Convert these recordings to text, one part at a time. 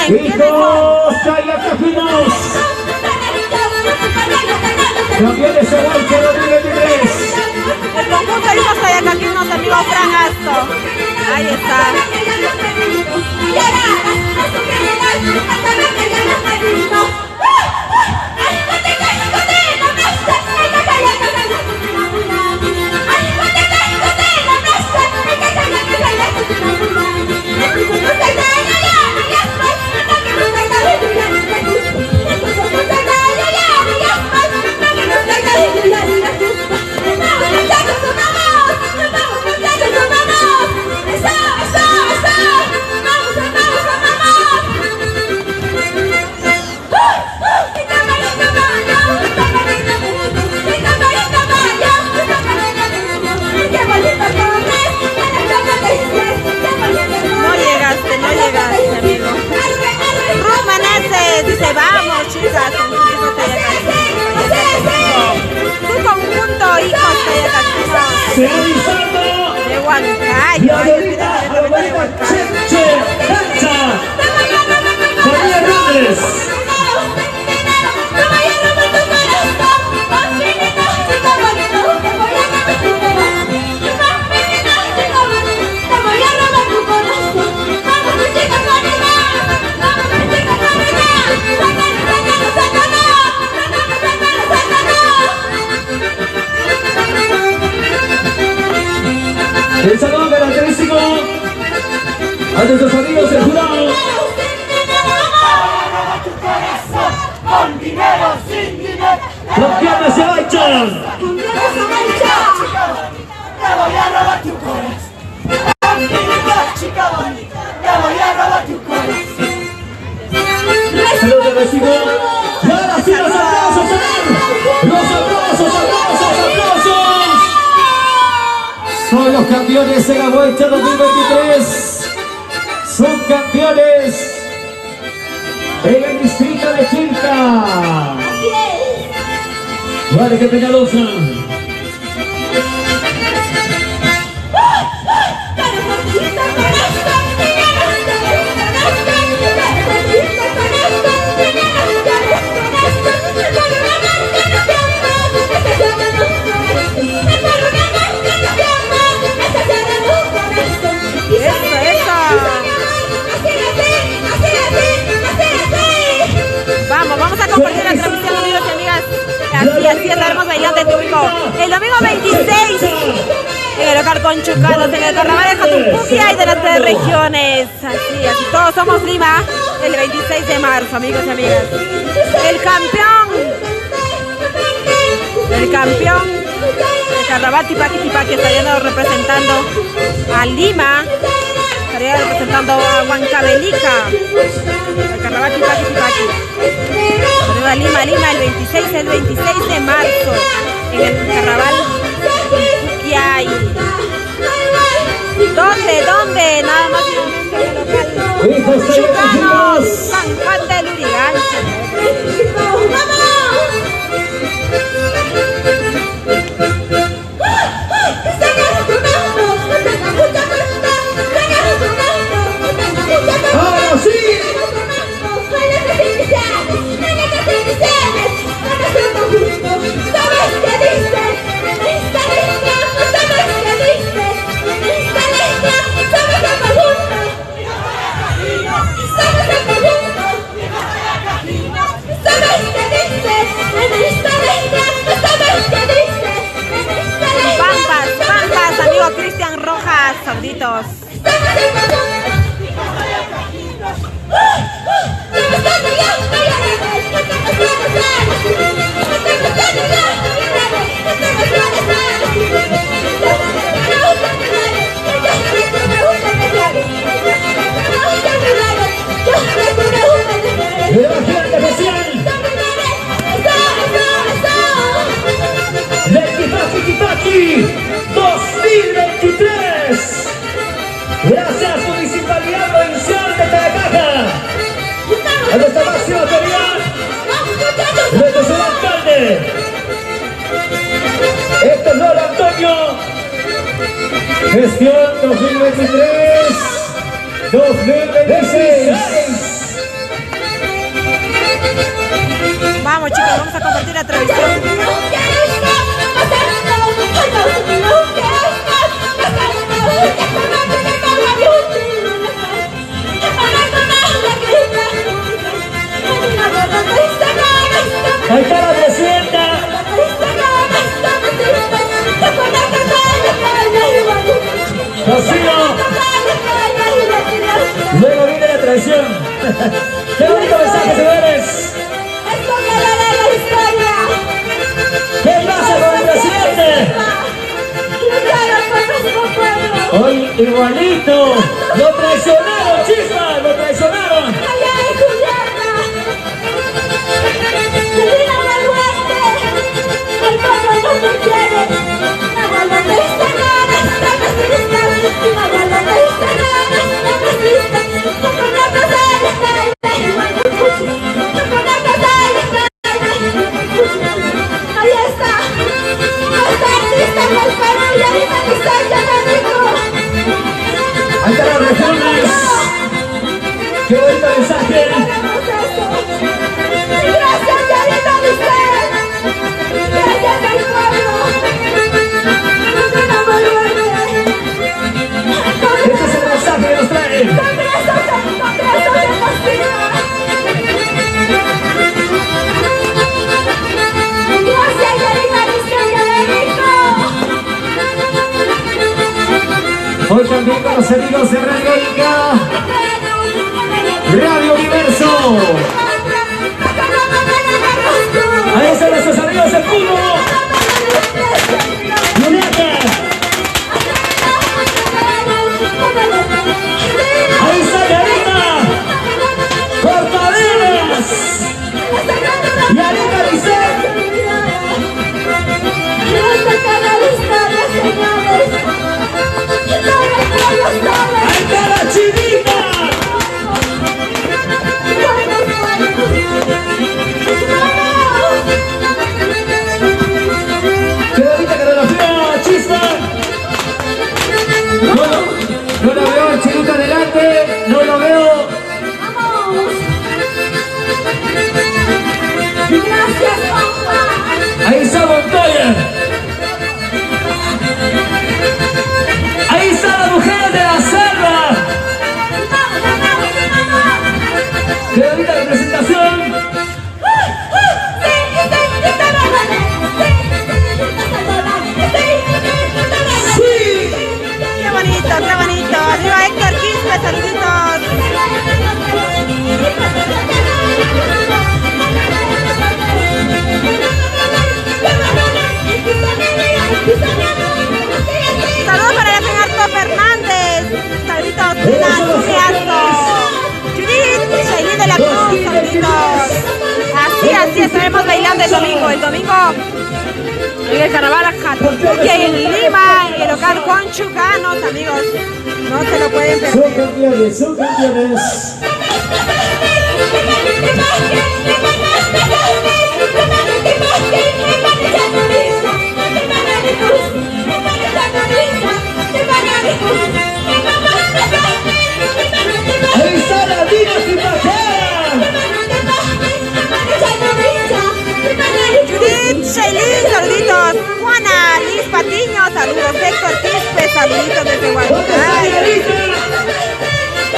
vienen? ¿Quiénes son? Cajinos. Campeones de Huanca 2023. El conjunto Hijos Cayacaquinos, amigo Fran Asto. Ahí está. No llegaste, amigo. Ruth Meneses dice, vamos, chicas, conjunto Cayacaquinos. Tu conjunto, Hijos Cayacaquinos. Se avisando. De Huancayo. Ay, directamente de Huancayo. Javier Rodríguez. El saludo característico a nuestros amigos del jurado. Con dinero, sin dinero. Los piernas se manchan. Te voy a robar tu corazón. Con dinero, chica bonita. Te voy a robar tu corazón. Saludos recibo. Y ahora sí los aplausos, los aplausos, aplausos. Son los campeones de la vuelta 2023. Son campeones en el distrito de Chilca. Vale, que Peñalosa. Vamos a compartir la transmisión, amigos y amigas. Así estaremos bailando en público el domingo 26 en el local Conchucanos, en el carnaval de Cotumpuquia y de las 3 regiones. Así, todos somos Lima el 26 de marzo, amigos y amigas. El campeón del carnaval Tipaqui estaría representando a Lima. Estaría representando a Huancavelica, el carnaval Tipaqui. Arriba Lima, el 26 de marzo, en el carnaval Conchuquiay. ¿Dónde? Nada más y en el local Chucanos, San Juan del Urigancho. ¡Ahora sí! Pampas, amigo Cristian Rojas, sauditos. Tipaqui 2023. Gracias Municipalidad Provincial de Tayacaja. A nuestra máxima autoridad, nuestro señor alcalde Héctor Lora Antonio. Gestión 2023-2026. televisión. ¡Qué bonito mensaje, señores! Esto quedará en la historia. ¿Qué pasa con el presidente? Lucharon por nuestro pueblo. Hoy igualito. Lo traicionaron, Chispa, lo traicionaron. Allá en Juliana. Termina la muerte. El pueblo no te quiere. La guarda no está nada. La resiste. La guarda no está nada. La resiste. No conozco a la calle. No conozco a la calle. Ahí está. Los artistas del Perú y ahorita que están llamando. Ahí están las regiones. ¡Qué bonito mensaje! Gracias, Yarita Lisset. Gracias al pueblo. No volveré. Este es el mensaje que nos trae. Congreso de Castilla. Gracias, Yarita Lisset de México. Hoy también con los amigos de Radio Ica, Radio Universo. Ahí están nuestros amigos de Puno, Yunaca. Ahí está Yarita, Cortaderas, Yarita Lisset. Ahí está la Chinita. ¡Qué bonita coreografía, Chispa! No lo veo, el Chinito adelante, no lo veo. Gracias, papá. Ahí está Montoya. Ahí está la mujer de la selva. ¡Qué bonita representación! ¡Sí! Qué bonito, qué bonito. Arriba Héctor Quispe, saluditos. Saludos para el señor Arto Fernández. Saluditos, Judith, Shailin de la Cruz, saluditos. Así estaremos bailando el domingo. El domingo en el carnaval aquí en Lima, en el local Conchucanos, amigos. No se lo pueden perder. Son campeones, son campeones. Ahí está la Dina Tipajera. Judith, Shailin, saluditos. Juana, Liz Patiño, saludos. Héctor Quispe, saluditos desde ¿Dónde está Guadalajara. Yarita?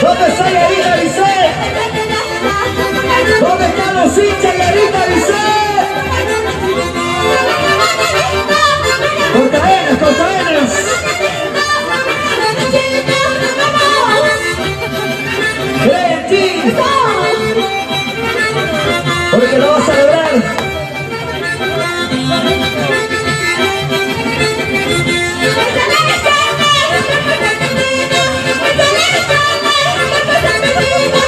¿Dónde está Yarita Lisset? ¿Dónde están los hinchas Yarita Lisset? Cortadenas, cortadenas. Cree en ti, porque lo vas a lograr. Thank you.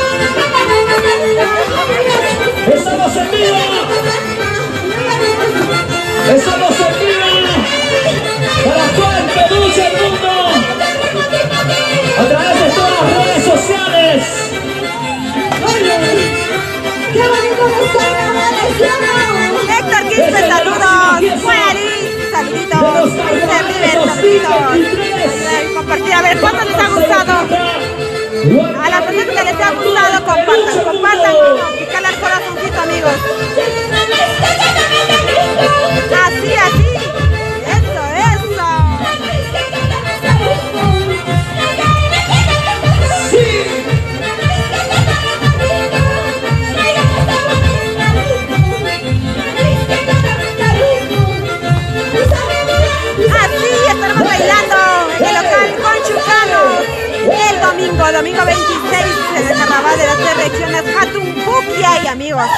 regiones Hatunpukiay, amigos.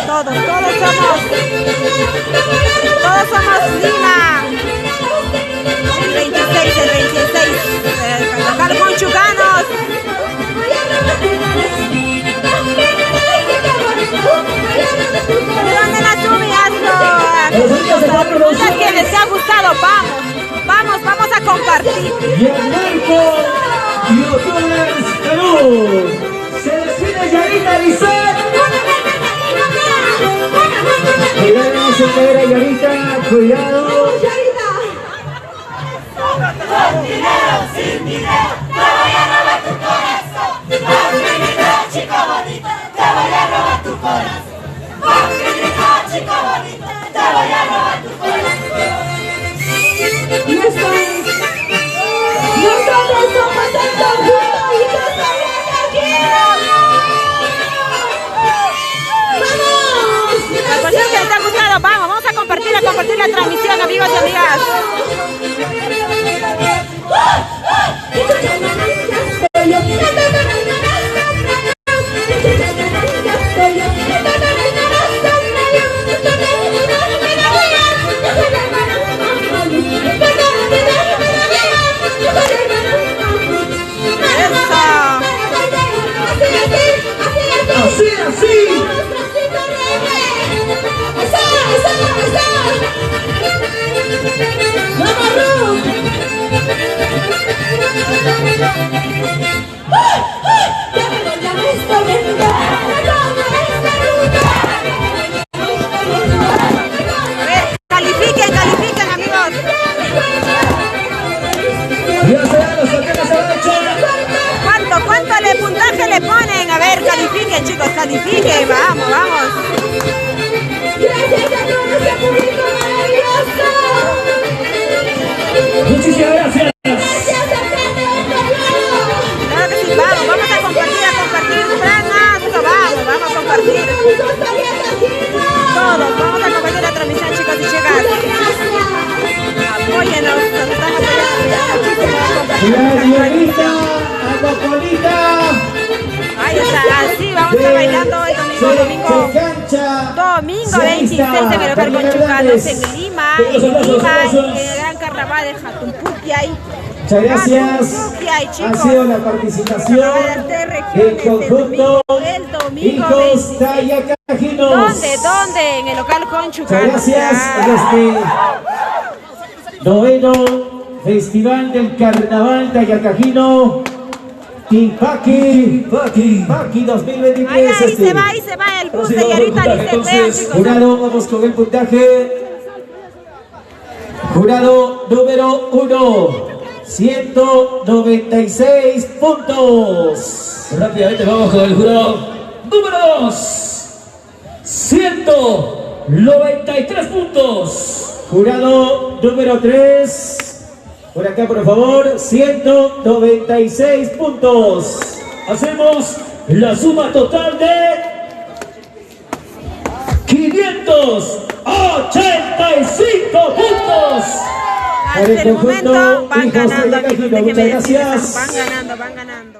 Todos somos Lima. El 26, local conchuganos. ¿Dónde la subias? Que les ha gustado, vamos a compartir. Gianmarco, YouTubers Perú. Se despide Yarita Lisset. Cuidado, no se caerá Yarita, cuidado. Con dinero, sin dinero, te voy a robar tu corazón. Con dinero, chico bonito, te voy a robar tu corazón. Con dinero, chico bonito, te voy a robar tu corazón. Y esto es, nosotros somos el conjunto y yo soy el Taquero. ¡Vamos! La persona que les ha gustado, vamos a compartir la transmisión, amigos y amigas. Así. Califiquen, amigos. Ya se van los saqueros a la derecha. ¿Cuánto puntaje le ponen? A ver, califiquen, chicos, califiquen. Vamos. Gracias a todo ese público maravilloso. Muchísimas gracias. Gracias a gente de Claro que sí, vamos a compartir un granazo. Vamos a compartir. Todos, vamos a compartir la transmisión, chicos y chicas. Apóyenos, nos están apoyando. Yarita, Aguapolita. Ahí está, así vamos a estar bailando hoy domingo 26 en el local Conchuganos en Lima, el gran carnaval de Hatunpukiay. Muchas gracias. Hatunpukiay, chicos. Ha sido la participación Carnaval de regiones del conjunto el domingo Hijos 26. Tayacajinos. ¿Dónde? En el local Muchas Conchuganos. gracias a este noveno Festival del Carnaval Tayacajino Paqui 2023. Ahí se va el bus de Yarita Lisset, vean, chicos. Jurado, vamos con el puntaje. Jurado número 1, 196 puntos. Rápidamente vamos con el jurado número 2, 193 puntos. Jurado número 3, por acá por favor, 196 puntos. Hacemos la suma total de 585 puntos. Hasta el momento van ganando, amigos. Déjenme muchas decirles, gracias. van ganando.